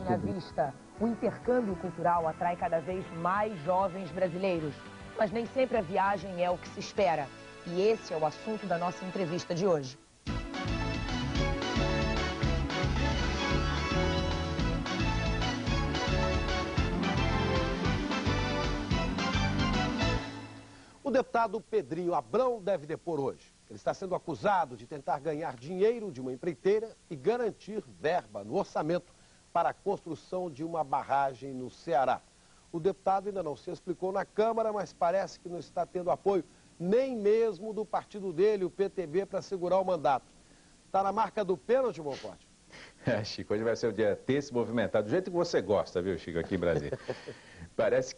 À vista, o intercâmbio cultural atrai cada vez mais jovens brasileiros. Mas nem sempre a viagem é o que se espera. E esse é o assunto da nossa entrevista de hoje. O deputado Pedrinho Abrão deve depor hoje. Ele está sendo acusado de tentar ganhar dinheiro de uma empreiteira e garantir verba no orçamento para a construção de uma barragem no Ceará. O deputado ainda não se explicou na Câmara, mas parece que não está tendo apoio nem mesmo do partido dele, o PTB, para segurar o mandato. Está na marca do pênalti, Monforte? Chico, hoje vai ser o dia tenso e movimentado, do jeito que você gosta, viu, Chico, aqui em Brasília. Parece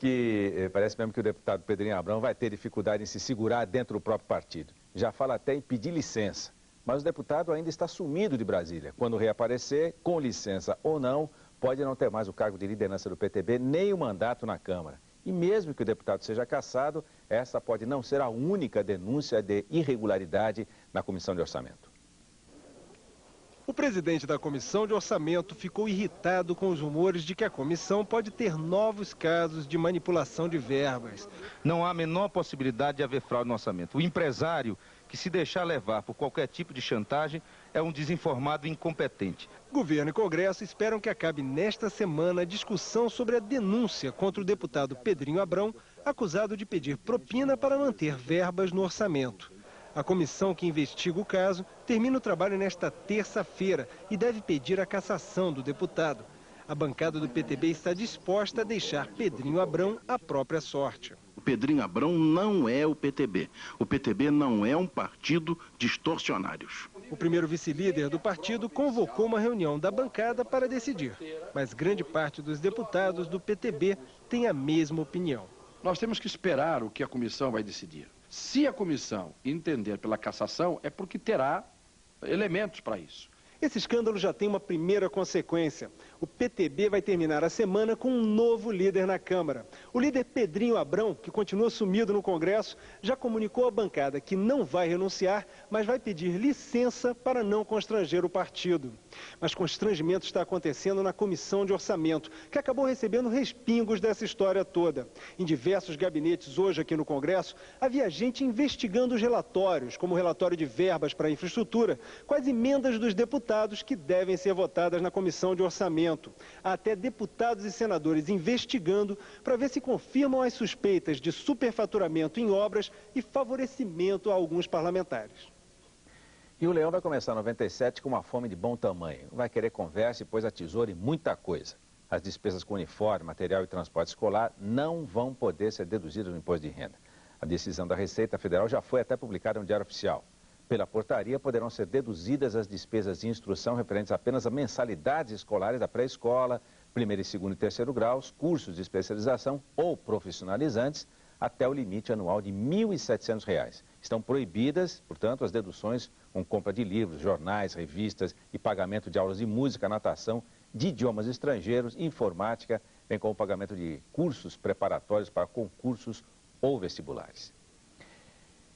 mesmo que o deputado Pedrinho Abrão vai ter dificuldade em se segurar dentro do próprio partido. Já fala até em pedir licença. Mas o deputado ainda está sumido de Brasília. Quando reaparecer, com licença ou não, pode não ter mais o cargo de liderança do PTB, nem o mandato na Câmara. E mesmo que o deputado seja cassado, essa pode não ser a única denúncia de irregularidade na Comissão de Orçamento. O presidente da Comissão de Orçamento ficou irritado com os rumores de que a comissão pode ter novos casos de manipulação de verbas. Não há a menor possibilidade de haver fraude no orçamento. O empresário que se deixar levar por qualquer tipo de chantagem é um desinformado incompetente. Governo e Congresso esperam que acabe nesta semana a discussão sobre a denúncia contra o deputado Pedrinho Abrão, acusado de pedir propina para manter verbas no orçamento. A comissão que investiga o caso termina o trabalho nesta terça-feira e deve pedir a cassação do deputado. A bancada do PTB está disposta a deixar Pedrinho Abrão à própria sorte. O Pedrinho Abrão não é o PTB. O PTB não é um partido de extorsionários. O primeiro vice-líder do partido convocou uma reunião da bancada para decidir. Mas grande parte dos deputados do PTB tem a mesma opinião. Nós temos que esperar o que a comissão vai decidir. Se a comissão entender pela cassação, é porque terá elementos para isso. Esse escândalo já tem uma primeira consequência. O PTB vai terminar a semana com um novo líder na Câmara. O líder Pedrinho Abrão, que continua sumido no Congresso, já comunicou à bancada que não vai renunciar, mas vai pedir licença para não constranger o partido. Mas constrangimento está acontecendo na Comissão de Orçamento, que acabou recebendo respingos dessa história toda. Em diversos gabinetes hoje aqui no Congresso, havia gente investigando os relatórios, como o relatório de verbas para a infraestrutura, com as emendas dos deputados que devem ser votadas na Comissão de Orçamento. Há até deputados e senadores investigando para ver se confirmam as suspeitas de superfaturamento em obras e favorecimento a alguns parlamentares. E o Leão vai começar 97 com uma fome de bom tamanho. Vai querer conversa e pôs a tesoura em muita coisa. As despesas com uniforme, material e transporte escolar não vão poder ser deduzidas no imposto de renda. A decisão da Receita Federal já foi até publicada no Diário Oficial. Pela portaria, poderão ser deduzidas as despesas de instrução referentes apenas a mensalidades escolares da pré-escola, primeiro, segundo e terceiro graus, cursos de especialização ou profissionalizantes, até o limite anual de R$ 1.700. Estão proibidas, portanto, as deduções com compra de livros, jornais, revistas e pagamento de aulas de música, natação, de idiomas estrangeiros, informática, bem como o pagamento de cursos preparatórios para concursos ou vestibulares.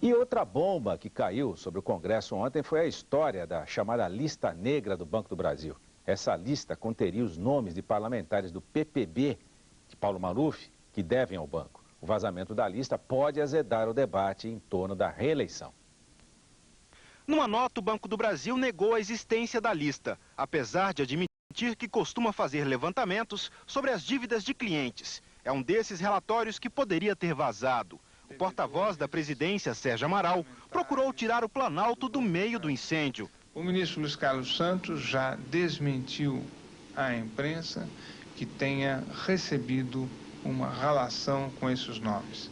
E outra bomba que caiu sobre o Congresso ontem foi a história da chamada Lista Negra do Banco do Brasil. Essa lista conteria os nomes de parlamentares do PPB, de Paulo Maluf, que devem ao banco. O vazamento da lista pode azedar o debate em torno da reeleição. Numa nota, o Banco do Brasil negou a existência da lista, apesar de admitir que costuma fazer levantamentos sobre as dívidas de clientes. É um desses relatórios que poderia ter vazado. O porta-voz da presidência, Sérgio Amaral, procurou tirar o Planalto do meio do incêndio. O ministro Luiz Carlos Santos já desmentiu à imprensa que tenha recebido uma relação com esses nomes.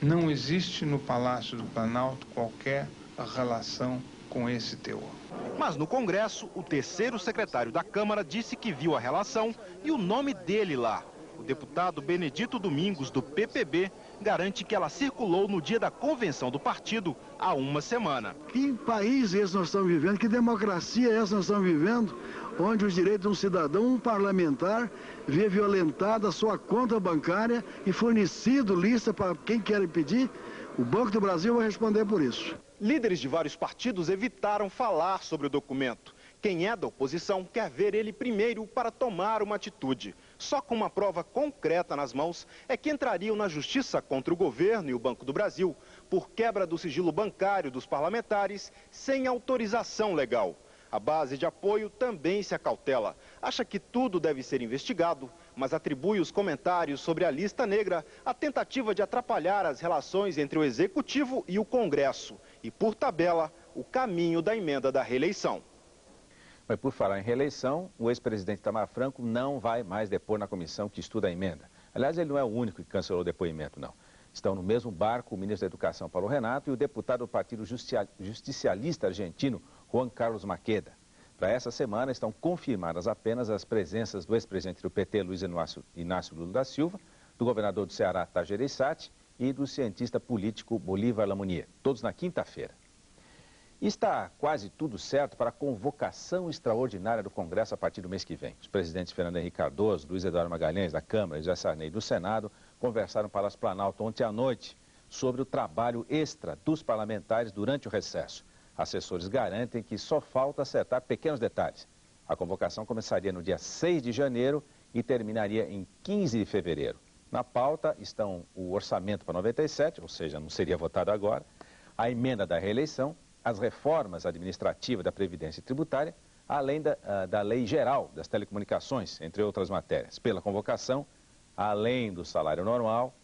Não existe no Palácio do Planalto qualquer relação com esse teor. Mas no Congresso, o terceiro secretário da Câmara disse que viu a relação e o nome dele lá. O deputado Benedito Domingos, do PPB, garante que ela circulou no dia da convenção do partido há uma semana. Que país esse nós estamos vivendo? Que democracia é essa nós estamos vivendo? Onde os direitos de um cidadão, um parlamentar, vê violentada a sua conta bancária e fornecido lista para quem quer impedir? O Banco do Brasil vai responder por isso. Líderes de vários partidos evitaram falar sobre o documento. Quem é da oposição quer ver ele primeiro para tomar uma atitude. Só com uma prova concreta nas mãos é que entrariam na justiça contra o governo e o Banco do Brasil por quebra do sigilo bancário dos parlamentares sem autorização legal. A base de apoio também se acautela. Acha que tudo deve ser investigado, mas atribui os comentários sobre a lista negra à tentativa de atrapalhar as relações entre o Executivo e o Congresso e, por tabela, o caminho da emenda da reeleição. Mas por falar em reeleição, o ex-presidente Itamar Franco não vai mais depor na comissão que estuda a emenda. Aliás, ele não é o único que cancelou o depoimento, não. Estão no mesmo barco o ministro da Educação, Paulo Renato, e o deputado do Partido Justicialista Argentino, Juan Carlos Maqueda. Para essa semana estão confirmadas apenas as presenças do ex-presidente do PT, Luiz Inácio Lula da Silva, do governador do Ceará, Tajer Reissati, e do cientista político Bolívar Lamounier, todos na quinta-feira. Está quase tudo certo para a convocação extraordinária do Congresso a partir do mês que vem. Os presidentes Fernando Henrique Cardoso, Luiz Eduardo Magalhães, da Câmara, e José Sarney, do Senado, conversaram para o Palácio Planalto ontem à noite sobre o trabalho extra dos parlamentares durante o recesso. Assessores garantem que só falta acertar pequenos detalhes. A convocação começaria no dia 6 de janeiro e terminaria em 15 de fevereiro. Na pauta estão o orçamento para 97, ou seja, não seria votado agora, a emenda da reeleição, as reformas administrativas da Previdência Tributária, além da Lei Geral das Telecomunicações, entre outras matérias. Pela convocação, além do salário normal,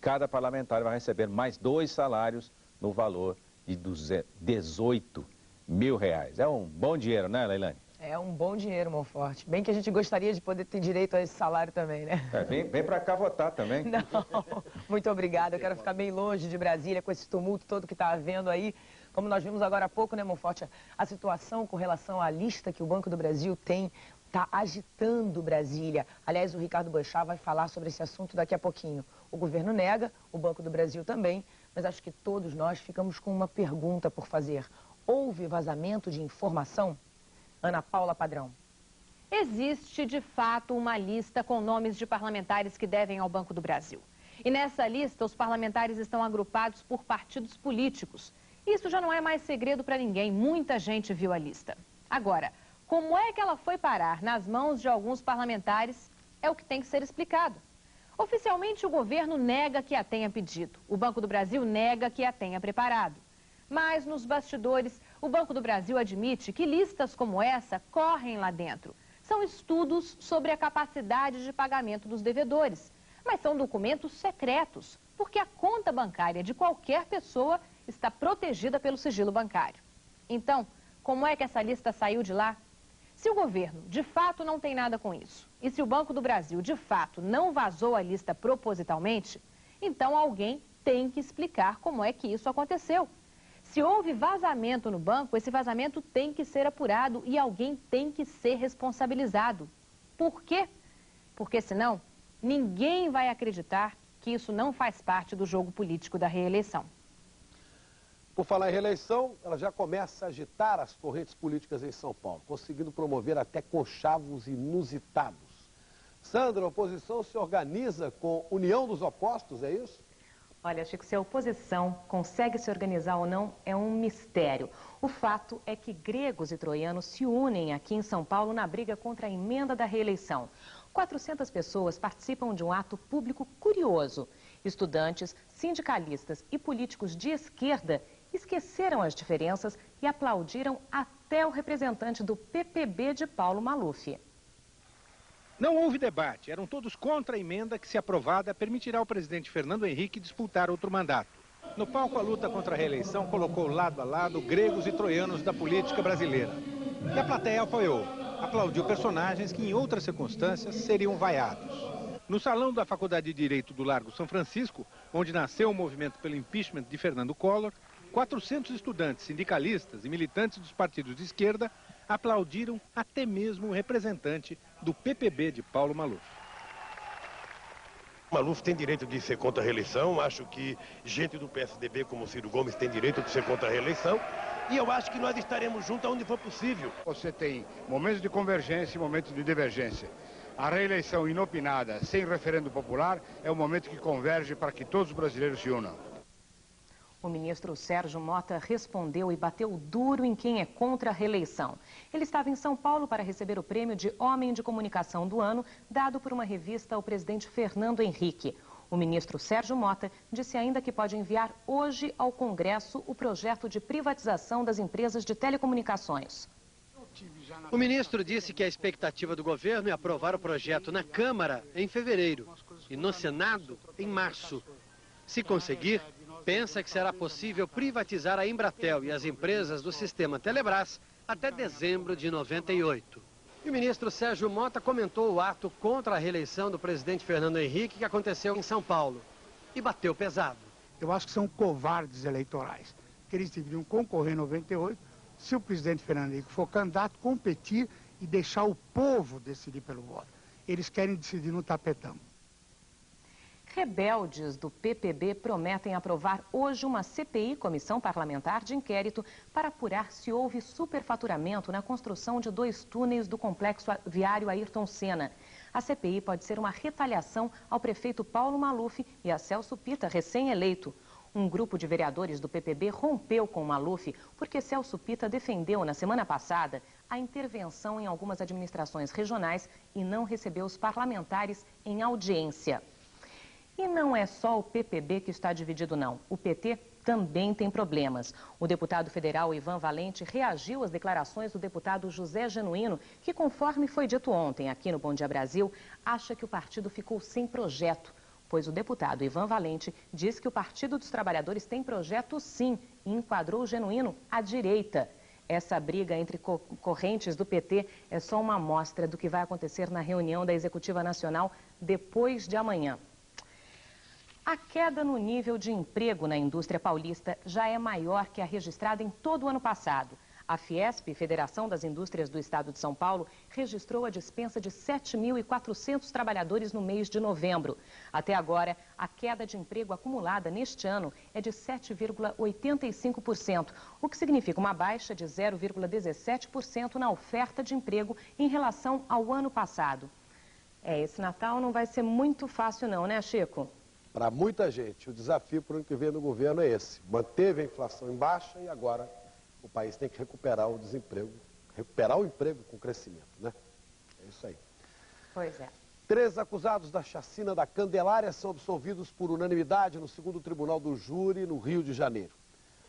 cada parlamentar vai receber mais 2 salários no valor de R$18 mil. É um bom dinheiro, né, Leilane? É um bom dinheiro, Monforte. Bem que a gente gostaria de poder ter direito a esse salário também, né? Vem para cá votar também. Não, muito obrigada. Eu quero ficar bem longe de Brasília com esse tumulto todo que está havendo aí. Como nós vimos agora há pouco, né, Monforte? A situação com relação à lista que o Banco do Brasil tem está agitando Brasília. Aliás, o Ricardo Boechat vai falar sobre esse assunto daqui a pouquinho. O governo nega, o Banco do Brasil também, mas acho que todos nós ficamos com uma pergunta por fazer. Houve vazamento de informação? Ana Paula Padrão. Existe, de fato, uma lista com nomes de parlamentares que devem ao Banco do Brasil. E nessa lista, os parlamentares estão agrupados por partidos políticos. Isso já não é mais segredo para ninguém, muita gente viu a lista. Agora, como é que ela foi parar nas mãos de alguns parlamentares é o que tem que ser explicado. Oficialmente, o governo nega que a tenha pedido. O Banco do Brasil nega que a tenha preparado. Mas, nos bastidores, o Banco do Brasil admite que listas como essa correm lá dentro. São estudos sobre a capacidade de pagamento dos devedores. Mas são documentos secretos, porque a conta bancária de qualquer pessoa está protegida pelo sigilo bancário. Então, como é que essa lista saiu de lá? Se o governo, de fato, não tem nada com isso, e se o Banco do Brasil, de fato, não vazou a lista propositalmente, então alguém tem que explicar como é que isso aconteceu. Se houve vazamento no banco, esse vazamento tem que ser apurado e alguém tem que ser responsabilizado. Por quê? Porque senão, ninguém vai acreditar que isso não faz parte do jogo político da reeleição. Por falar em reeleição, ela já começa a agitar as correntes políticas em São Paulo, conseguindo promover até conchavos inusitados. Sandra, a oposição se organiza com união dos opostos, é isso? Olha, Chico, se a oposição consegue se organizar ou não é um mistério. O fato é que gregos e troianos se unem aqui em São Paulo na briga contra a emenda da reeleição. 400 pessoas participam de um ato público curioso. Estudantes, sindicalistas e políticos de esquerda esqueceram as diferenças e aplaudiram até o representante do PPB de Paulo Maluf. Não houve debate, eram todos contra a emenda que, se aprovada, permitirá ao presidente Fernando Henrique disputar outro mandato. No palco, a luta contra a reeleição colocou lado a lado gregos e troianos da política brasileira. E a plateia apoiou, aplaudiu personagens que, em outras circunstâncias, seriam vaiados. No salão da Faculdade de Direito do Largo São Francisco, onde nasceu o movimento pelo impeachment de Fernando Collor, 400 estudantes, sindicalistas e militantes dos partidos de esquerda aplaudiram até mesmo o representante do PPB de Paulo Maluf. Maluf tem direito de ser contra a reeleição, acho que gente do PSDB como Ciro Gomes tem direito de ser contra a reeleição e eu acho que nós estaremos juntos onde for possível. Você tem momentos de convergência e momentos de divergência. A reeleição inopinada, sem referendo popular, é o momento que converge para que todos os brasileiros se unam. O ministro Sérgio Mota respondeu e bateu duro em quem é contra a reeleição. Ele estava em São Paulo para receber o prêmio de Homem de Comunicação do Ano, dado por uma revista ao presidente Fernando Henrique. O ministro Sérgio Mota disse ainda que pode enviar hoje ao Congresso o projeto de privatização das empresas de telecomunicações. O ministro disse que a expectativa do governo é aprovar o projeto na Câmara em fevereiro e no Senado em março. Se conseguir, pensa que será possível privatizar a Embratel e as empresas do sistema Telebrás até dezembro de 98. E o ministro Sérgio Mota comentou o ato contra a reeleição do presidente Fernando Henrique que aconteceu em São Paulo e bateu pesado. Eu acho que são covardes eleitorais, que eles deveriam concorrer em 98, se o presidente Fernando Henrique for candidato, competir e deixar o povo decidir pelo voto. Eles querem decidir no tapetão. Rebeldes do PPB prometem aprovar hoje uma CPI, Comissão Parlamentar de Inquérito, para apurar se houve superfaturamento na construção de 2 túneis do complexo viário Ayrton Senna. A CPI pode ser uma retaliação ao prefeito Paulo Maluf e a Celso Pitta, recém-eleito. Um grupo de vereadores do PPB rompeu com Maluf porque Celso Pitta defendeu na semana passada a intervenção em algumas administrações regionais e não recebeu os parlamentares em audiência. E não é só o PPB que está dividido, não. O PT também tem problemas. O deputado federal Ivan Valente reagiu às declarações do deputado José Genuíno, que, conforme foi dito ontem aqui no Bom Dia Brasil, acha que o partido ficou sem projeto. Pois o deputado Ivan Valente diz que o Partido dos Trabalhadores tem projeto sim e enquadrou o Genuíno à direita. Essa briga entre correntes do PT é só uma amostra do que vai acontecer na reunião da Executiva Nacional depois de amanhã. A queda no nível de emprego na indústria paulista já é maior que a registrada em todo o ano passado. A Fiesp, Federação das Indústrias do Estado de São Paulo, registrou a dispensa de 7.400 trabalhadores no mês de novembro. Até agora, a queda de emprego acumulada neste ano é de 7,85%, o que significa uma baixa de 0,17% na oferta de emprego em relação ao ano passado. Esse Natal não vai ser muito fácil não, né, Chico? Para muita gente, o desafio para o ano que vem no governo é esse. Manteve a inflação em baixa e agora o país tem que recuperar o desemprego, recuperar o emprego com crescimento, né? É isso aí. Pois é. 3 acusados da chacina da Candelária são absolvidos por unanimidade no 2º Tribunal do Júri, no Rio de Janeiro.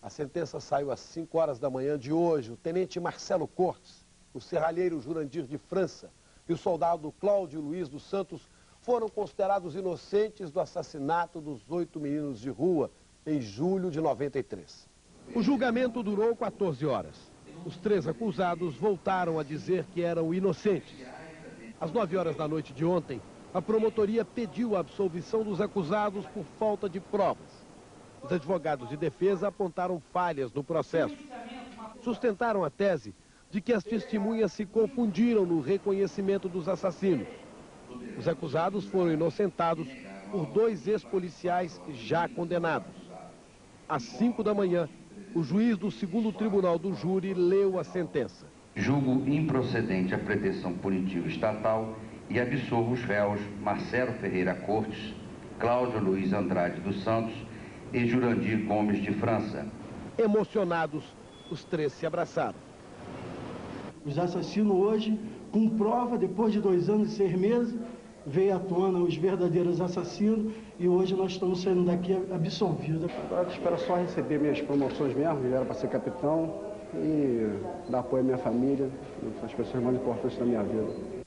A sentença saiu às 5 horas da manhã de hoje. O tenente Marcelo Cortes, o serralheiro Jurandir de França e o soldado Cláudio Luiz dos Santos foram considerados inocentes do assassinato dos 8 meninos de rua em julho de 93. O julgamento durou 14 horas. Os 3 acusados voltaram a dizer que eram inocentes. Às 9 horas da noite de ontem, a promotoria pediu a absolvição dos acusados por falta de provas. Os advogados de defesa apontaram falhas no processo. Sustentaram a tese de que as testemunhas se confundiram no reconhecimento dos assassinos. Os acusados foram inocentados por 2 ex-policiais já condenados. Às 5 da manhã, o juiz do 2º Tribunal do Júri leu a sentença. Julgo improcedente a pretensão punitiva estatal e absolvo os réus Marcelo Ferreira Cortes, Cláudio Luiz Andrade dos Santos e Jurandir Gomes de França. Emocionados, os 3 se abraçaram. Os assassinos hoje, com prova, depois de 2 anos e 6 meses, veio à tona os verdadeiros assassinos e hoje nós estamos saindo daqui absolvidos. Agora eu espero só receber minhas promoções mesmo, já era para ser capitão e dar apoio à minha família, as pessoas mais importantes da minha vida.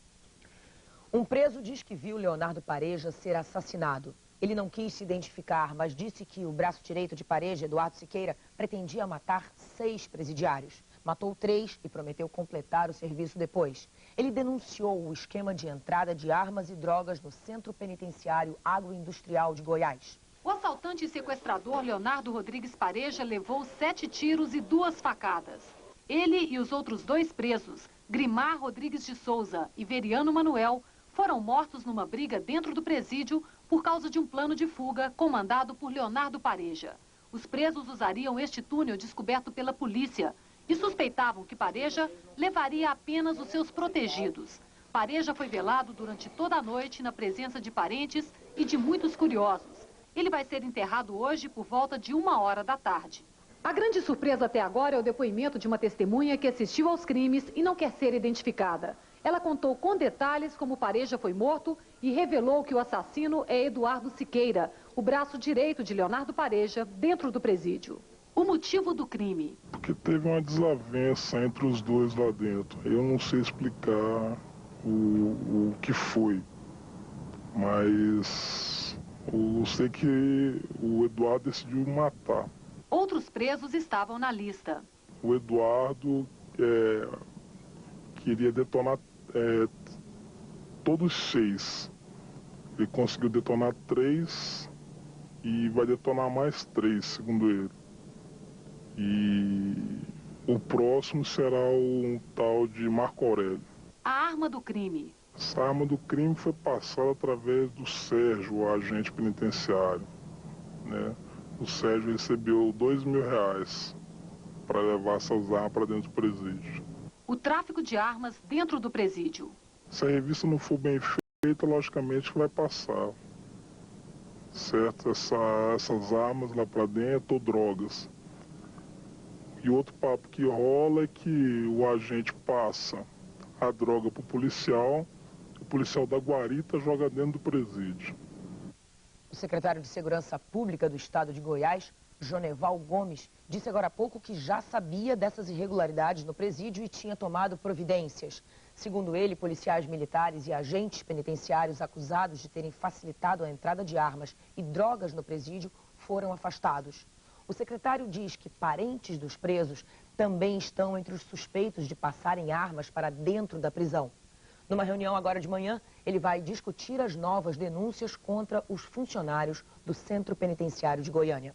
Um preso diz que viu Leonardo Pareja ser assassinado. Ele não quis se identificar, mas disse que o braço direito de Pareja, Eduardo Siqueira, pretendia matar 6 presidiários. Matou 3 e prometeu completar o serviço depois. Ele denunciou o esquema de entrada de armas e drogas no Centro Penitenciário Agroindustrial de Goiás. O assaltante e sequestrador Leonardo Rodrigues Pareja levou 7 tiros e 2 facadas. Ele e os outros 2 presos, Grimar Rodrigues de Souza e Veriano Manuel, foram mortos numa briga dentro do presídio por causa de um plano de fuga comandado por Leonardo Pareja. Os presos usariam este túnel descoberto pela polícia e suspeitavam que Pareja levaria apenas os seus protegidos. Pareja foi velado durante toda a noite na presença de parentes e de muitos curiosos. Ele vai ser enterrado hoje por volta de 1h da tarde. A grande surpresa até agora é o depoimento de uma testemunha que assistiu aos crimes e não quer ser identificada. Ela contou com detalhes como Pareja foi morto e revelou que o assassino é Eduardo Siqueira, o braço direito de Leonardo Pareja, dentro do presídio. O motivo do crime? Porque teve uma desavença entre os dois lá dentro. Eu não sei explicar o que foi, mas eu sei que o Eduardo decidiu matar. Outros presos estavam na lista. O Eduardo queria detonar todos 6. Ele conseguiu detonar 3 e vai detonar mais 3, segundo ele. E o próximo será um tal de Marco Aurélio. A arma do crime? Essa arma do crime foi passada através do Sérgio, o agente penitenciário, né? O Sérgio recebeu R$2.000 para levar essas armas para dentro do presídio. O tráfico de armas dentro do presídio? Se a revista não for bem feita, logicamente vai passar, certo? Essas armas lá para dentro ou drogas. E outro papo que rola é que o agente passa a droga para o policial da guarita joga dentro do presídio. O secretário de Segurança Pública do Estado de Goiás, Joneval Gomes, disse agora há pouco que já sabia dessas irregularidades no presídio e tinha tomado providências. Segundo ele, policiais militares e agentes penitenciários acusados de terem facilitado a entrada de armas e drogas no presídio foram afastados. O secretário diz que parentes dos presos também estão entre os suspeitos de passarem armas para dentro da prisão. Numa reunião agora de manhã, ele vai discutir as novas denúncias contra os funcionários do Centro Penitenciário de Goiânia.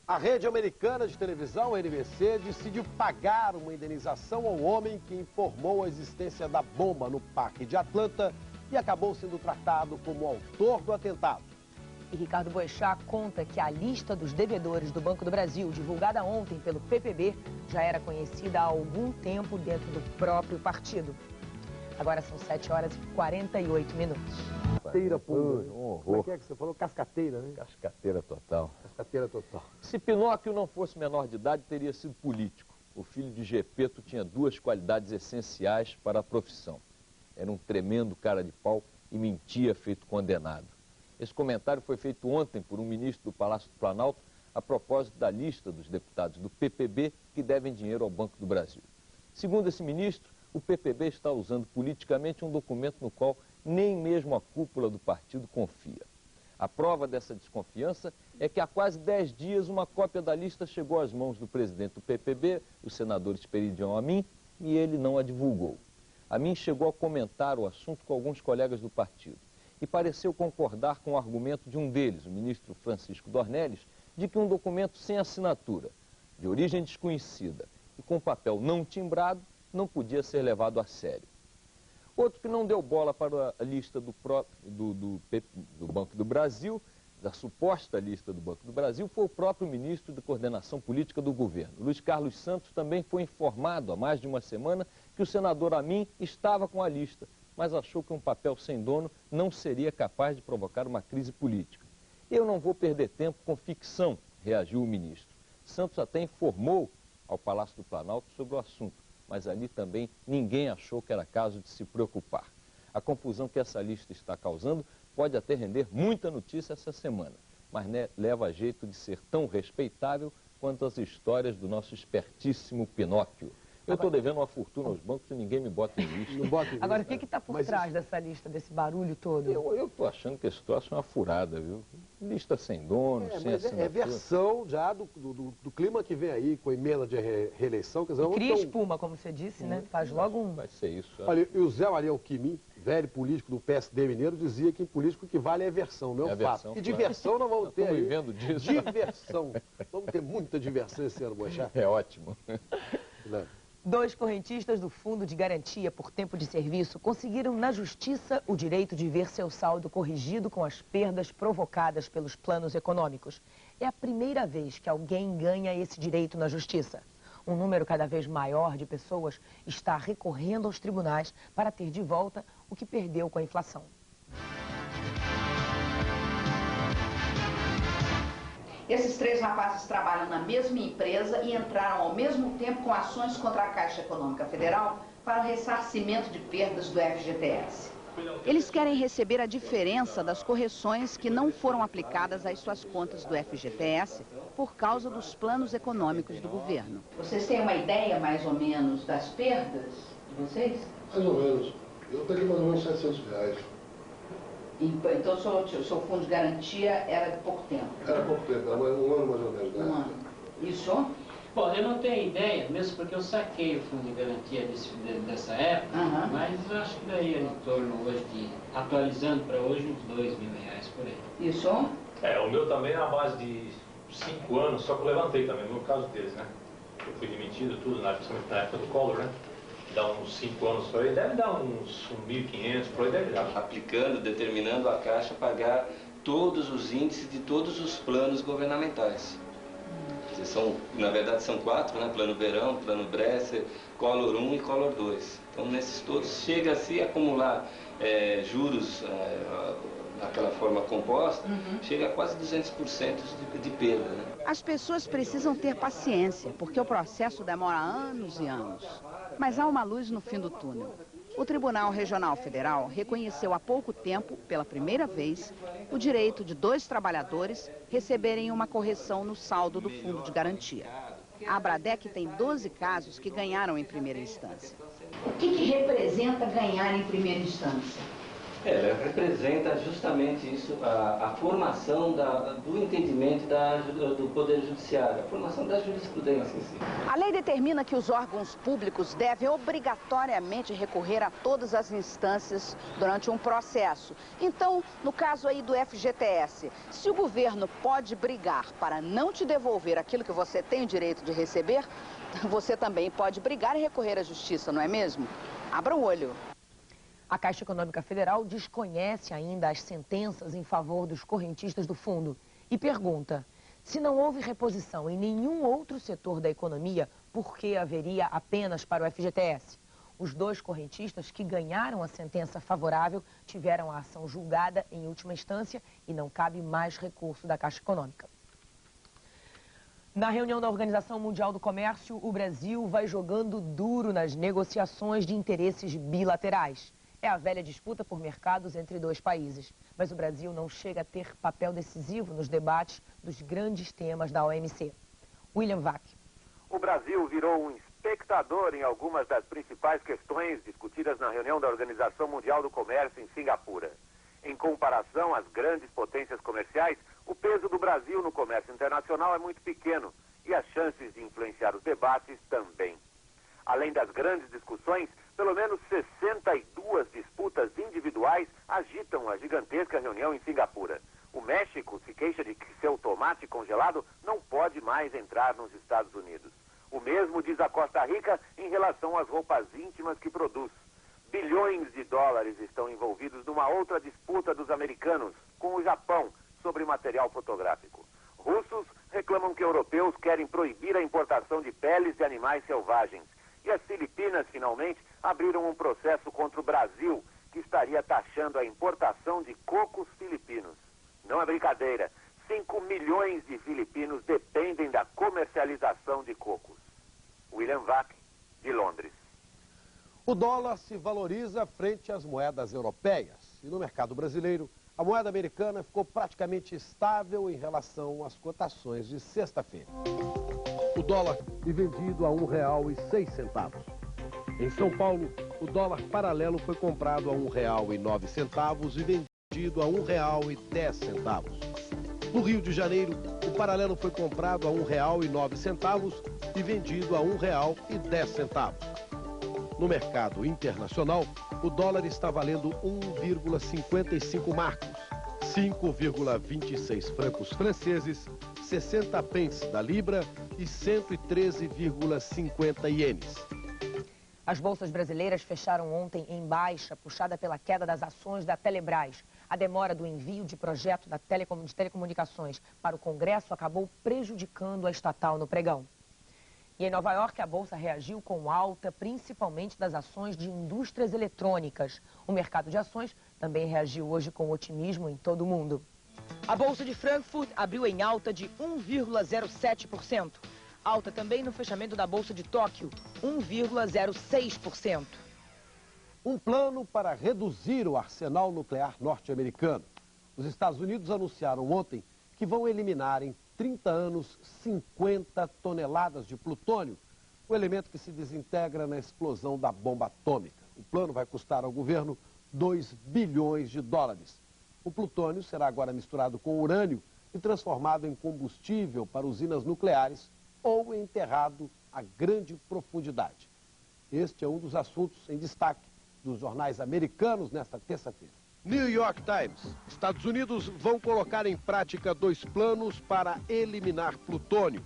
A rede americana de televisão, a NBC, decidiu pagar uma indenização ao homem que informou a existência da bomba no Parque de Atlanta e acabou sendo tratado como autor do atentado. E Ricardo Boechat conta que a lista dos devedores do Banco do Brasil, divulgada ontem pelo PPB, já era conhecida há algum tempo dentro do próprio partido. Agora são 7h48. Cascateira pura. Como é que você falou? Cascateira, né? Cascateira total. Cascateira total. Se Pinóquio não fosse menor de idade, teria sido político. O filho de Gepeto tinha 2 qualidades essenciais para a profissão. Era um tremendo cara de pau e mentia feito condenado. Esse comentário foi feito ontem por um ministro do Palácio do Planalto a propósito da lista dos deputados do PPB que devem dinheiro ao Banco do Brasil. Segundo esse ministro, o PPB está usando politicamente um documento no qual nem mesmo a cúpula do partido confia. A prova dessa desconfiança é que há quase 10 dias uma cópia da lista chegou às mãos do presidente do PPB, o senador Esperidião Amin, e ele não a divulgou. Amin chegou a comentar o assunto com alguns colegas do partido e pareceu concordar com o argumento de um deles, o ministro Francisco Dornelles, de que um documento sem assinatura, de origem desconhecida e com papel não timbrado, não podia ser levado a sério. Outro que não deu bola para a lista do Banco do Brasil, da suposta lista do Banco do Brasil, foi o próprio ministro de Coordenação Política do governo. Luiz Carlos Santos também foi informado há mais de uma semana que o senador Amin estava com a lista, mas achou que um papel sem dono não seria capaz de provocar uma crise política. Eu não vou perder tempo com ficção, reagiu o ministro. Santos até informou ao Palácio do Planalto sobre o assunto, mas ali também ninguém achou que era caso de se preocupar. A confusão que essa lista está causando pode até render muita notícia essa semana, mas leva a jeito de ser tão respeitável quanto as histórias do nosso espertíssimo Pinóquio. Eu estou devendo uma fortuna aos bancos e ninguém me bota em lista. Agora, o que está por trás dessa lista, desse barulho todo? Eu estou achando que esse troço é uma furada, viu? Lista sem dono, sem assinatura. É versão já do clima que vem aí com a emenda de reeleição. Quer dizer, cria espuma, como você disse, né? Faz logo um... Vai ser isso. Olha, e o Zé Maria Alquimim, velho político do PSD mineiro, dizia que em político o que vale é versão, não é o fato. E diversão nós vamos ter aí. Estamos vivendo disso. Diversão. Vamos ter muita diversão esse ano, Boechat. É ótimo. 2 correntistas do Fundo de Garantia por Tempo de Serviço conseguiram na Justiça o direito de ver seu saldo corrigido com as perdas provocadas pelos planos econômicos. É a primeira vez que alguém ganha esse direito na Justiça. Um número cada vez maior de pessoas está recorrendo aos tribunais para ter de volta o que perdeu com a inflação. Esses 3 rapazes trabalham na mesma empresa e entraram ao mesmo tempo com ações contra a Caixa Econômica Federal para o ressarcimento de perdas do FGTS. Eles querem receber a diferença das correções que não foram aplicadas às suas contas do FGTS por causa dos planos econômicos do governo. Vocês têm uma ideia, mais ou menos, das perdas de vocês? Mais ou menos. Eu peguei mais ou menos R$700. Então o seu fundo de garantia era de pouco tempo? Era pouco tempo, era um ano mais ou menos. Né? Um ano. E o senhor? Bom, eu não tenho ideia, mesmo porque eu saquei o fundo de garantia dessa época, mas eu acho que daí é em torno hoje de, atualizando para hoje, uns R$2.000 por aí. E o senhor? O meu também é na base de 5 anos, só que eu levantei também, no caso deles, né? Eu fui demitido, tudo, principalmente na época do Collor, né? Dá uns 5 anos por aí, deve dar uns 1.500, por aí deve dar. Aplicando, determinando a Caixa a pagar todos os índices de todos os planos governamentais. Na verdade são 4, né? Plano Verão, Plano Bresser, Collor 1 e Collor 2. Então nesses todos chega a se acumular juros daquela forma composta, chega a quase 200% de perda. Né? As pessoas precisam ter paciência, porque o processo demora anos e anos. Mas há uma luz no fim do túnel. O Tribunal Regional Federal reconheceu há pouco tempo, pela primeira vez, o direito de 2 trabalhadores receberem uma correção no saldo do fundo de garantia. A Abradec tem 12 casos que ganharam em primeira instância. O que representa ganhar em primeira instância? Ela representa justamente isso, a formação do entendimento do Poder Judiciário, a formação da jurisprudência em si. A lei determina que os órgãos públicos devem obrigatoriamente recorrer a todas as instâncias durante um processo. Então, no caso aí do FGTS, se o governo pode brigar para não te devolver aquilo que você tem o direito de receber, você também pode brigar e recorrer à justiça, não é mesmo? Abra o olho. A Caixa Econômica Federal desconhece ainda as sentenças em favor dos correntistas do fundo e pergunta: se não houve reposição em nenhum outro setor da economia, por que haveria apenas para o FGTS? Os 2 correntistas que ganharam a sentença favorável tiveram a ação julgada em última instância e não cabe mais recurso da Caixa Econômica. Na reunião da Organização Mundial do Comércio, o Brasil vai jogando duro nas negociações de interesses bilaterais. É a velha disputa por mercados entre 2 países. Mas o Brasil não chega a ter papel decisivo nos debates dos grandes temas da OMC. William Vac. O Brasil virou um espectador em algumas das principais questões discutidas na reunião da Organização Mundial do Comércio em Singapura. Em comparação às grandes potências comerciais, o peso do Brasil no comércio internacional é muito pequeno e as chances de influenciar os debates também. Além das grandes discussões, pelo menos 62 disputas individuais agitam a gigantesca reunião em Singapura. O México se queixa de que seu tomate congelado não pode mais entrar nos Estados Unidos. O mesmo diz a Costa Rica em relação às roupas íntimas que produz. Bilhões de dólares estão envolvidos numa outra disputa dos americanos com o Japão sobre material fotográfico. Russos reclamam que europeus querem proibir a importação de peles de animais selvagens. E as Filipinas, finalmente, abriram um processo contra o Brasil, que estaria taxando a importação de cocos filipinos. Não é brincadeira. 5 milhões de filipinos dependem da comercialização de cocos. William Vac, de Londres. O dólar se valoriza frente às moedas europeias. E no mercado brasileiro, a moeda americana ficou praticamente estável em relação às cotações de sexta-feira. O dólar é vendido a R$ 1,06. Em São Paulo, o dólar paralelo foi comprado a R$ 1,09 e vendido a R$ 1,10. No Rio de Janeiro, o paralelo foi comprado a R$ 1,09 e vendido a R$ 1,10. No mercado internacional, o dólar está valendo 1,55 marcos, 5,26 francos franceses, 60 pence da libra e 113,50 ienes. As bolsas brasileiras fecharam ontem em baixa, puxada pela queda das ações da Telebrás. A demora do envio de projeto de telecomunicações para o Congresso acabou prejudicando a estatal no pregão. E em Nova York, a bolsa reagiu com alta, principalmente das ações de indústrias eletrônicas. O mercado de ações também reagiu hoje com otimismo em todo o mundo. A Bolsa de Frankfurt abriu em alta de 1,07%. Alta também no fechamento da Bolsa de Tóquio, 1,06%. Um plano para reduzir o arsenal nuclear norte-americano. Os Estados Unidos anunciaram ontem que vão eliminar em 30 anos 50 toneladas de plutônio, o elemento que se desintegra na explosão da bomba atômica. O plano vai custar ao governo 2 bilhões de dólares. O plutônio será agora misturado com urânio e transformado em combustível para usinas nucleares ou enterrado a grande profundidade. Este é um dos assuntos em destaque dos jornais americanos nesta terça-feira. New York Times. Estados Unidos vão colocar em prática 2 planos para eliminar plutônio.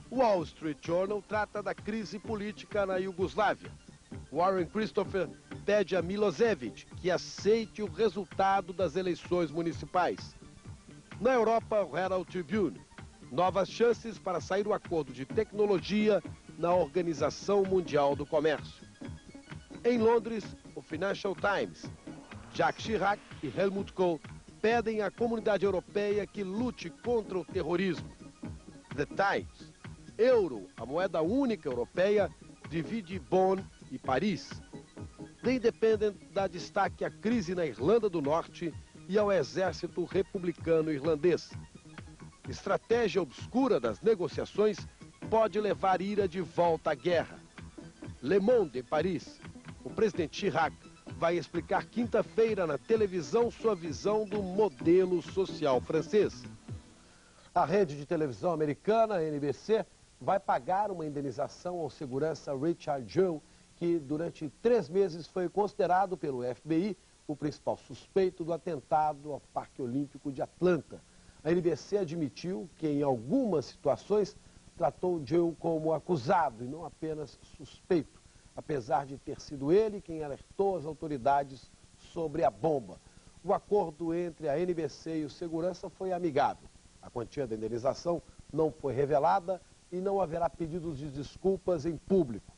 Wall Street Journal trata da crise política na Iugoslávia. Warren Christopher pede a Milosevic que aceite o resultado das eleições municipais. Na Europa, o Herald Tribune. Novas chances para sair o acordo de tecnologia na Organização Mundial do Comércio. Em Londres, o Financial Times. Jacques Chirac e Helmut Kohl pedem à comunidade europeia que lute contra o terrorismo. The Times. Euro, a moeda única europeia, divide Bonn e Paris. The Independent dá destaque à crise na Irlanda do Norte e ao exército republicano irlandês. Estratégia obscura das negociações pode levar Ira de volta à guerra. Le Monde, em Paris. O presidente Chirac vai explicar quinta-feira na televisão sua visão do modelo social francês. A rede de televisão americana, a NBC, vai pagar uma indenização ao segurança Richard Jewell, que durante 3 meses foi considerado pelo FBI o principal suspeito do atentado ao Parque Olímpico de Atlanta. A NBC admitiu que em algumas situações tratou Jewell como acusado e não apenas suspeito, apesar de ter sido ele quem alertou as autoridades sobre a bomba. O acordo entre a NBC e o segurança foi amigável. A quantia da indenização não foi revelada e não haverá pedidos de desculpas em público.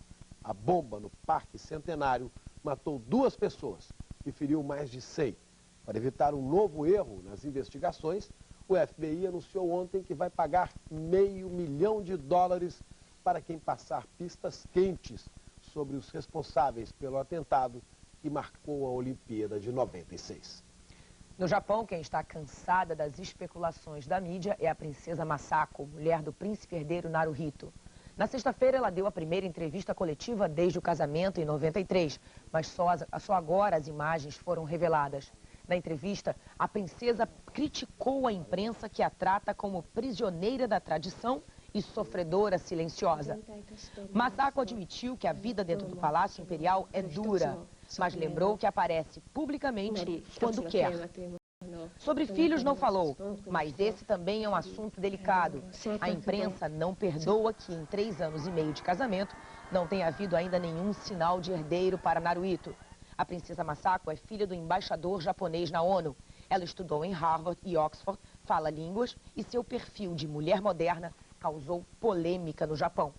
A bomba no Parque Centenário matou 2 pessoas e feriu mais de 100. Para evitar um novo erro nas investigações, o FBI anunciou ontem que vai pagar $500 milhão para quem passar pistas quentes sobre os responsáveis pelo atentado que marcou a Olimpíada de 96. No Japão, quem está cansada das especulações da mídia é a princesa Masako, mulher do príncipe herdeiro Naruhito. Na sexta-feira, ela deu a primeira entrevista coletiva desde o casamento em 93, mas só agora as imagens foram reveladas. Na entrevista, a princesa criticou a imprensa que a trata como prisioneira da tradição e sofredora silenciosa. Masako admitiu que a vida dentro do Palácio Imperial é dura, mas lembrou que aparece publicamente quando quer. Sobre filhos não falou, mas esse também é um assunto delicado. A imprensa não perdoa que em 3 anos e meio de casamento não tenha havido ainda nenhum sinal de herdeiro para Naruhito. A princesa Masako é filha do embaixador japonês na ONU. Ela estudou em Harvard e Oxford, fala línguas e seu perfil de mulher moderna causou polêmica no Japão.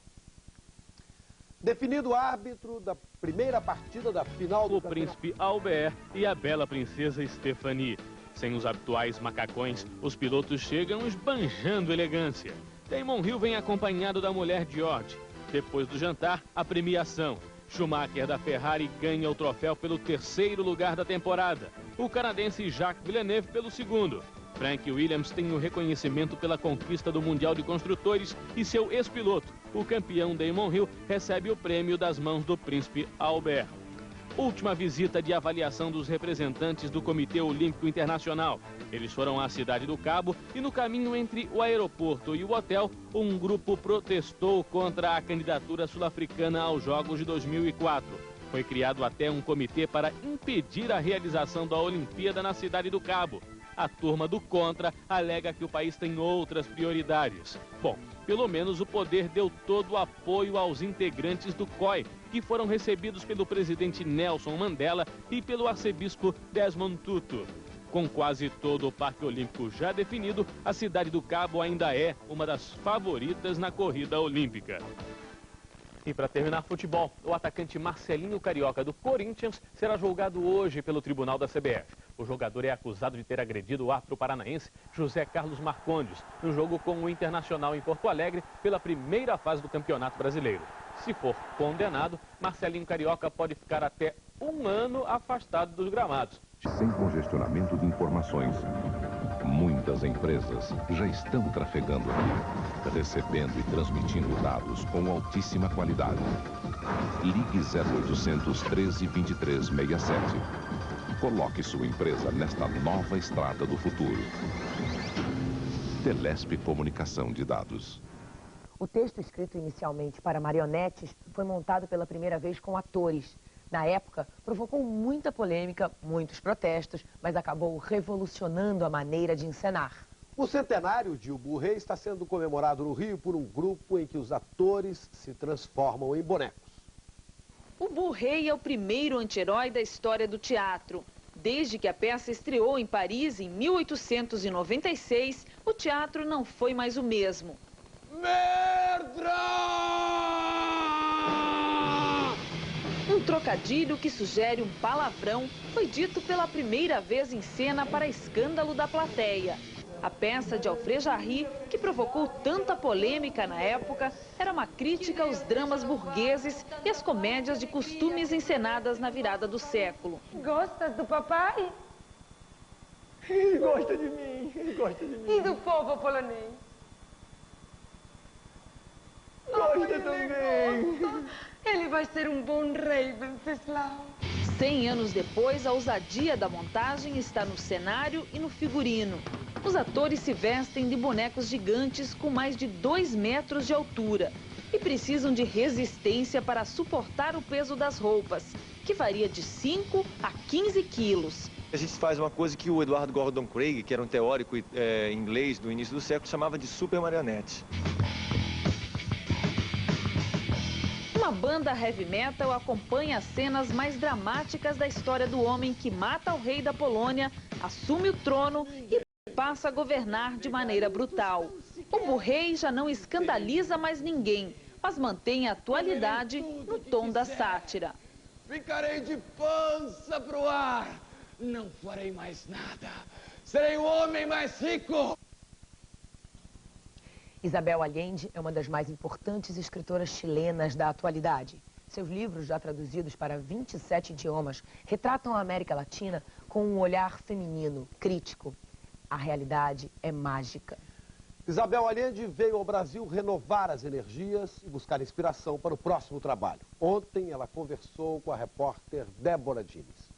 Definido o árbitro da primeira partida da final do príncipe Albert e a bela princesa Stephanie. Sem os habituais macacões, os pilotos chegam esbanjando elegância. Damon Hill vem acompanhado da mulher George. Depois do jantar, a premiação. Schumacher da Ferrari ganha o troféu pelo 3º lugar da temporada. O canadense Jacques Villeneuve pelo 2º. Frank Williams tem o reconhecimento pela conquista do Mundial de Construtores e seu ex-piloto, o campeão Damon Hill, recebe o prêmio das mãos do príncipe Albert. Última visita de avaliação dos representantes do Comitê Olímpico Internacional. Eles foram à Cidade do Cabo e no caminho entre o aeroporto e o hotel, um grupo protestou contra a candidatura sul-africana aos Jogos de 2004. Foi criado até um comitê para impedir a realização da Olimpíada na Cidade do Cabo. A turma do contra alega que o país tem outras prioridades. Bom, pelo menos o poder deu todo o apoio aos integrantes do COI, que foram recebidos pelo presidente Nelson Mandela e pelo arcebispo Desmond Tutu. Com quase todo o Parque Olímpico já definido, a Cidade do Cabo ainda é uma das favoritas na corrida olímpica. E para terminar futebol, o atacante Marcelinho Carioca do Corinthians será julgado hoje pelo Tribunal da CBF. O jogador é acusado de ter agredido o árbitro paranaense José Carlos Marcondes no jogo com o Internacional em Porto Alegre pela primeira fase do Campeonato Brasileiro. Se for condenado, Marcelinho Carioca pode ficar até 1 ano afastado dos gramados. Sem congestionamento de informações, muitas empresas já estão trafegando, recebendo e transmitindo dados com altíssima qualidade. Ligue 0800 13 23 67. Coloque sua empresa nesta nova estrada do futuro. Telesp Comunicação de Dados. O texto escrito inicialmente para marionetes foi montado pela primeira vez com atores. Na época, provocou muita polêmica, muitos protestos, mas acabou revolucionando a maneira de encenar. O centenário de O Burrei está sendo comemorado no Rio por um grupo em que os atores se transformam em bonecos. O Burrei é o primeiro anti-herói da história do teatro. Desde que a peça estreou em Paris em 1896, o teatro não foi mais o mesmo. Merda! Um trocadilho que sugere um palavrão foi dito pela primeira vez em cena para escândalo da plateia. A peça de Alfred Jarry, que provocou tanta polêmica na época, era uma crítica aos dramas burgueses e às comédias de costumes encenadas na virada do século. Gostas do papai? Gosta de mim, gosta de mim. E do povo polonês? Gosta também. Ele vai ser um bom rei, Venceslau. 100 anos depois, a ousadia da montagem está no cenário e no figurino. Os atores se vestem de bonecos gigantes com mais de 2 metros de altura e precisam de resistência para suportar o peso das roupas, que varia de 5 a 15 quilos. A gente faz uma coisa que o Edward Gordon Craig, que era um teórico inglês do início do século, chamava de super marionete. Uma banda heavy metal acompanha as cenas mais dramáticas da história do homem que mata o rei da Polônia, assume o trono e passa a governar de maneira brutal. O Burrei já não escandaliza mais ninguém, mas mantém a atualidade no tom da sátira. Ficarei de pança pro ar, não farei mais nada, serei o homem mais rico. Isabel Allende é uma das mais importantes escritoras chilenas da atualidade. Seus livros, já traduzidos para 27 idiomas, retratam a América Latina com um olhar feminino, crítico. A realidade é mágica. Isabel Allende veio ao Brasil renovar as energias e buscar inspiração para o próximo trabalho. Ontem ela conversou com a repórter Débora Diniz.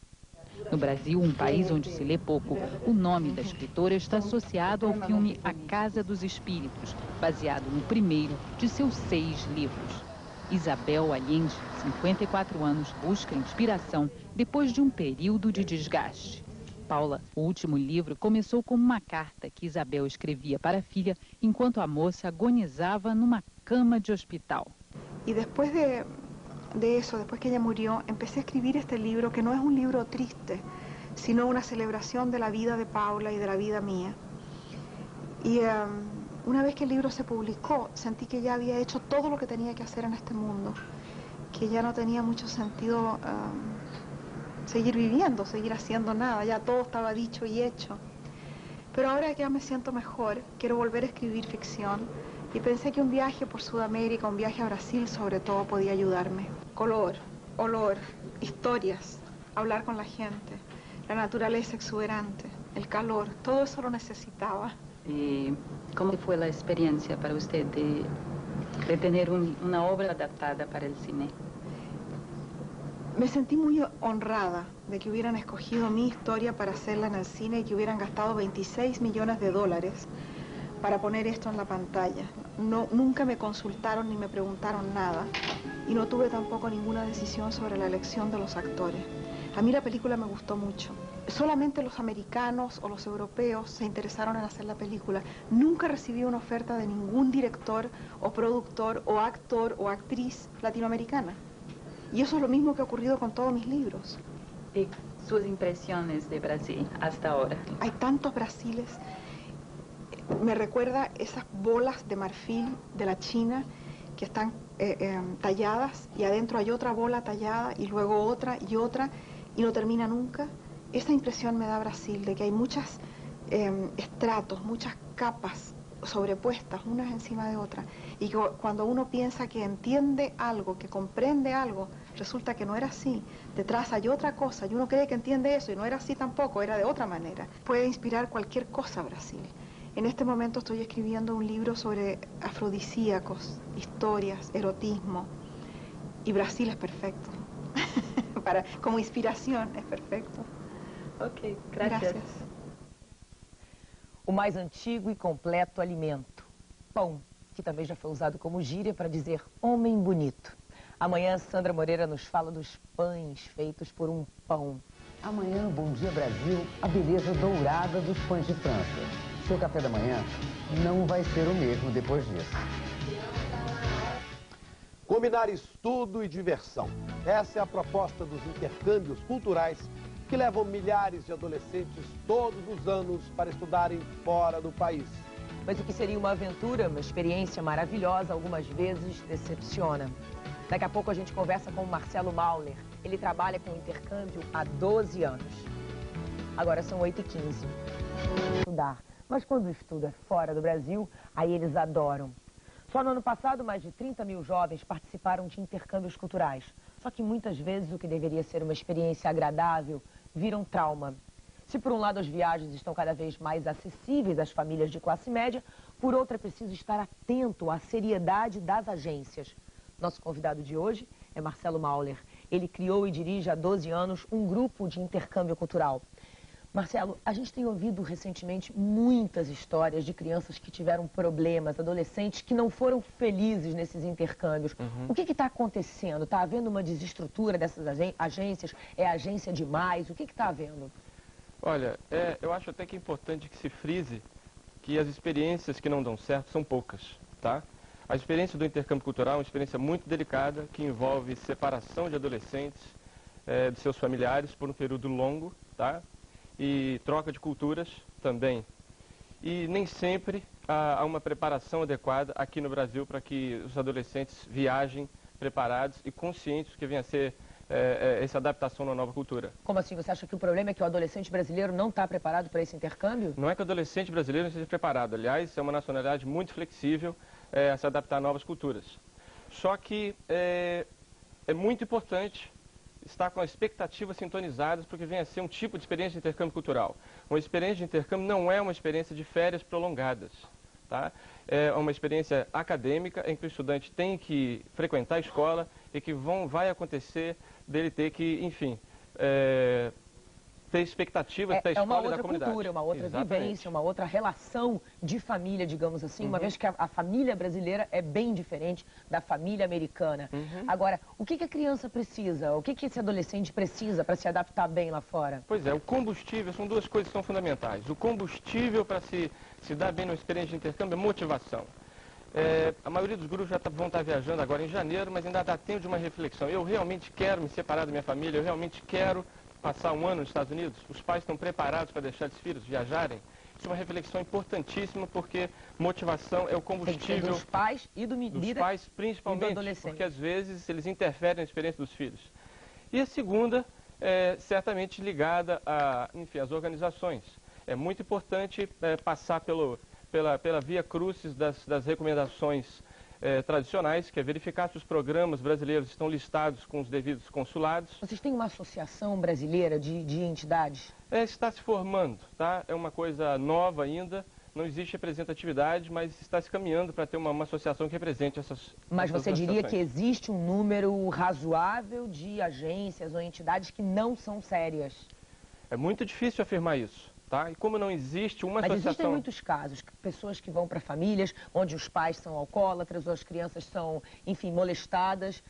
No Brasil, um país onde se lê pouco, o nome da escritora está associado ao filme A Casa dos Espíritos, baseado no primeiro de seus 6 livros. Isabel Allende, 54 anos, busca inspiração depois de um período de desgaste. Paula, o último livro, começou como uma carta que Isabel escrevia para a filha enquanto a moça agonizava numa cama de hospital. E depois de eso, después que ella murió, empecé a escribir este libro, que no es un libro triste, sino una celebración de la vida de Paula y de la vida mía. Y una vez que el libro se publicó, sentí que ya había hecho todo lo que tenía que hacer en este mundo, que ya no tenía mucho sentido seguir viviendo, seguir haciendo nada, ya todo estaba dicho y hecho. Pero ahora que ya me siento mejor, quiero volver a escribir ficción. Y pensé que un viaje por Sudamérica, un viaje a Brasil sobre todo, podía ayudarme. Color, olor, historias, hablar con la gente, la naturaleza exuberante, el calor, todo eso lo necesitaba. ¿Y cómo fue la experiencia para usted de tener una obra adaptada para el cine? Me sentí muy honrada de que hubieran escogido mi historia para hacerla en el cine y que hubieran gastado $26 millones para poner esto en la pantalla. Nunca me consultaron ni me preguntaron nada y no tuve tampoco ninguna decisión sobre la elección de los actores. A mí la película me gustó mucho. Solamente los americanos o los europeos se interesaron en hacer la película. Nunca recibí una oferta de ningún director o productor o actor o actriz latinoamericana. Y eso es lo mismo que ha ocurrido con todos mis libros. ¿Y sus impresiones de Brasil hasta ahora? Hay tantos Brasiles. Me recuerda esas bolas de marfil de la China que están talladas y adentro hay otra bola tallada y luego otra y no termina nunca. esa impresión me da Brasil, de que hay muchos estratos, muchas capas sobrepuestas unas encima de otras, y que cuando uno piensa que entiende algo, que comprende algo, resulta que no era así. Detrás hay otra cosa y uno cree que entiende eso y no era así tampoco, era de otra manera. Puede inspirar cualquier cosa Brasil. En este momento estoy escribiendo un libro sobre afrodisíacos, historias, erotismo, y Brasil es perfecto. Como inspiração, é perfeito. Ok, gracias. O mais antigo e completo alimento, pão, que também já foi usado como gíria para dizer homem bonito. Amanhã, Sandra Moreira nos fala dos pães feitos por um pão. Amanhã, Bom Dia Brasil, a beleza dourada dos pães de França. Seu café da manhã não vai ser o mesmo depois disso. Combinar estudo e diversão. Essa é a proposta dos intercâmbios culturais que levam milhares de adolescentes todos os anos para estudarem fora do país. Mas o que seria uma aventura, uma experiência maravilhosa, algumas vezes decepciona. Daqui a pouco a gente conversa com o Marcelo Mauler. Ele trabalha com intercâmbio há 12 anos. Agora são 8h15. Estudar. Mas quando o estudo é fora do Brasil, aí eles adoram. Só no ano passado, mais de 30 mil jovens participaram de intercâmbios culturais. Só que muitas vezes o que deveria ser uma experiência agradável vira um trauma. Se por um lado as viagens estão cada vez mais acessíveis às famílias de classe média, por outro é preciso estar atento à seriedade das agências. Nosso convidado de hoje é Marcelo Mauler. Ele criou e dirige há 12 anos um grupo de intercâmbio cultural. Marcelo, a gente tem ouvido recentemente muitas histórias de crianças que tiveram problemas, adolescentes que não foram felizes nesses intercâmbios. O que está acontecendo? Está havendo uma desestrutura dessas agências? É agência demais? O que está havendo? Olha, eu acho até que é importante que se frise que as experiências que não dão certo são poucas, tá? A experiência do intercâmbio cultural é uma experiência muito delicada, que envolve separação de adolescentes de seus familiares por um período longo, tá? E troca de culturas também. E nem sempre há uma preparação adequada aqui no Brasil para que os adolescentes viajem preparados e conscientes do que vem a ser essa adaptação na nova cultura. Como assim? Você acha que o problema é que o adolescente brasileiro não está preparado para esse intercâmbio? Não é que o adolescente brasileiro não esteja preparado. Aliás, é uma nacionalidade muito flexível a se adaptar a novas culturas. Só que é muito importante estar com as expectativas sintonizadas porque vem a ser um tipo de experiência de intercâmbio cultural. Uma experiência de intercâmbio não é uma experiência de férias prolongadas. Tá? É uma experiência acadêmica em que o estudante tem que frequentar a escola e que vai acontecer dele ter que, enfim, ter expectativas da escola e da comunidade. É uma outra cultura, uma outra vivência, uma outra relação de família, digamos assim, uma vez que a família brasileira é bem diferente da família americana. Agora, o que a criança precisa? O que esse adolescente precisa para se adaptar bem lá fora? Pois é, o combustível, são duas coisas que são fundamentais. O combustível para se dar bem numa experiência de intercâmbio é motivação. A maioria dos grupos já vão estar viajando agora em janeiro, mas ainda dá tempo de uma reflexão. Eu realmente quero me separar da minha família, eu realmente quero passar um ano nos Estados Unidos? Os pais estão preparados para deixar os filhos viajarem? Isso é uma reflexão importantíssima porque motivação é o combustível dos pais e dos pais principalmente, porque às vezes eles interferem na experiência dos filhos. E a segunda é certamente ligada às organizações. É muito importante passar pela via crucis das recomendações tradicionais, que é verificar se os programas brasileiros estão listados com os devidos consulados. Vocês têm uma associação brasileira de entidades? Está se formando, tá? É uma coisa nova ainda, não existe representatividade, mas está se caminhando para ter uma associação que represente essas Mas você diria que existe um número razoável de agências ou entidades que não são sérias? É muito difícil afirmar isso. Tá? E como não existe uma associação... Mas existem muitos casos, pessoas que vão para famílias onde os pais são alcoólatras, ou as crianças são, enfim, molestadas.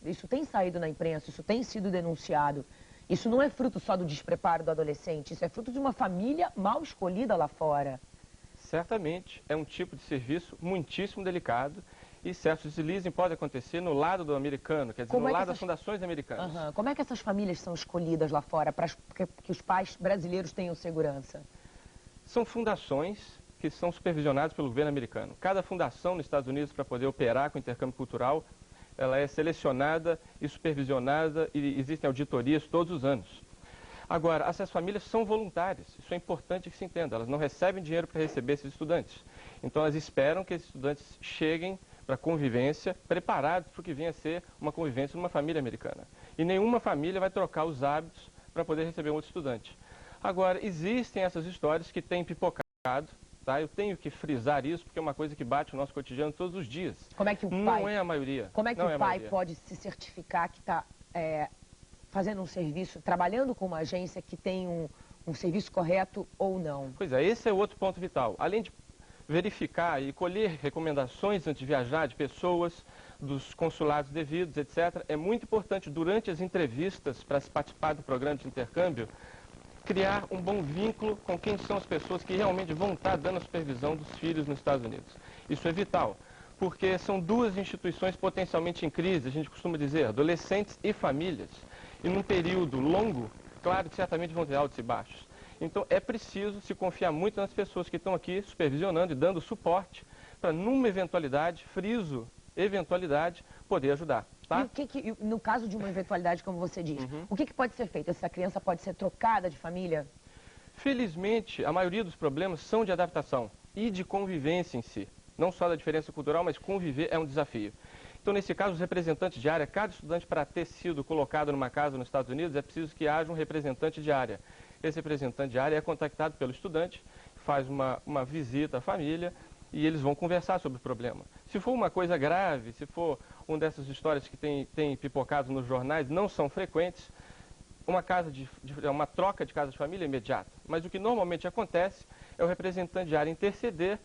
Isso tem saído na imprensa, isso tem sido denunciado. Isso não é fruto só do despreparo do adolescente, isso é fruto de uma família mal escolhida lá fora. Certamente, é um tipo de serviço muitíssimo delicado. E certos deslizes podem acontecer no lado do americano, quer dizer, no lado das fundações americanas. Como é que essas famílias são escolhidas lá fora para que os pais brasileiros tenham segurança? São fundações que são supervisionadas pelo governo americano. Cada fundação nos Estados Unidos, para poder operar com intercâmbio cultural, ela é selecionada e supervisionada e existem auditorias todos os anos. Agora, essas famílias são voluntárias, isso é importante que se entenda, elas não recebem dinheiro para receber esses estudantes. Então elas esperam que esses estudantes cheguem para a convivência preparados para o que venha a ser uma convivência numa família americana. E nenhuma família vai trocar os hábitos para poder receber um outro estudante. Agora, existem essas histórias que têm pipocado, tá? Eu tenho que frisar isso porque é uma coisa que bate no nosso cotidiano todos os dias. Como é que o pai... Não é a maioria. Como é que o pai pode se certificar que está fazendo um serviço, trabalhando com uma agência que tem um serviço correto ou não? Pois é, esse é outro ponto vital. Além de verificar e colher recomendações antes de viajar de pessoas, dos consulados devidos, etc., é muito importante, durante as entrevistas, para se participar do programa de intercâmbio, criar um bom vínculo com quem são as pessoas que realmente vão estar dando a supervisão dos filhos nos Estados Unidos. Isso é vital, porque são duas instituições potencialmente em crise, a gente costuma dizer, adolescentes e famílias. E num período longo, claro que certamente vão ter altos e baixos. Então é preciso se confiar muito nas pessoas que estão aqui supervisionando e dando suporte para, numa eventualidade, friso, eventualidade, poder ajudar. Tá? E no caso de uma eventualidade, como você diz, o que pode ser feito? Essa criança pode ser trocada de família? Felizmente, a maioria dos problemas são de adaptação e de convivência em si. Não só da diferença cultural, mas conviver é um desafio. Então, nesse caso, os representantes de área, cada estudante, para ter sido colocado numa casa nos Estados Unidos, é preciso que haja um representante de área. Esse representante de área é contactado pelo estudante, faz uma visita à família e eles vão conversar sobre o problema. Se for uma coisa grave, se for uma dessas histórias que tem pipocado nos jornais, não são frequentes, uma troca de casa de família é imediata. Mas o que normalmente acontece é o representante de área interceder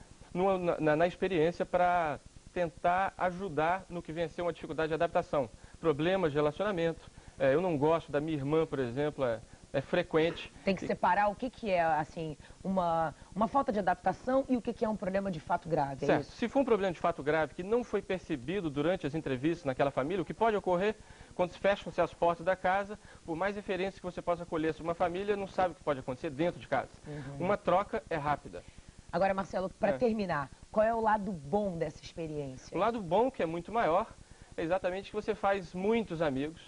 na experiência para tentar ajudar no que vem a ser uma dificuldade de adaptação. Problemas de relacionamento. Eu não gosto da minha irmã, por exemplo, é frequente. Tem que separar o que é assim, uma falta de adaptação e o que é um problema de fato grave. Certo. Se for um problema de fato grave que não foi percebido durante as entrevistas naquela família, o que pode ocorrer quando fecham-se as portas da casa, por mais referências que você possa colher sobre uma família, não sabe o que pode acontecer dentro de casa. Uma troca é rápida. Agora, Marcelo, para terminar, qual é o lado bom dessa experiência? O lado bom, que é muito maior, é exatamente que você faz muitos amigos.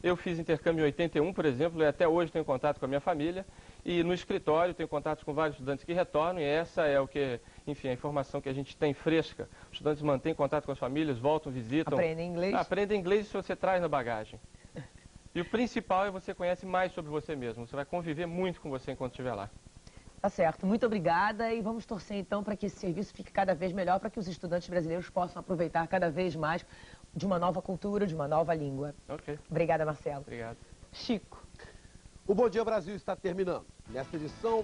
Eu fiz intercâmbio em 81, por exemplo, e até hoje tenho contato com a minha família. E no escritório tenho contato com vários estudantes que retornam, e essa é o que, enfim, a informação que a gente tem fresca. Os estudantes mantêm contato com as famílias, voltam, visitam. Aprendem inglês? Aprendem inglês se você traz na bagagem. E o principal é você conhece mais sobre você mesmo. Você vai conviver muito com você enquanto estiver lá. Tá certo, muito obrigada e vamos torcer então para que esse serviço fique cada vez melhor, para que os estudantes brasileiros possam aproveitar cada vez mais de uma nova cultura, de uma nova língua. Ok. Obrigada, Marcelo. Obrigado. Chico. O Bom Dia Brasil está terminando. Nesta edição...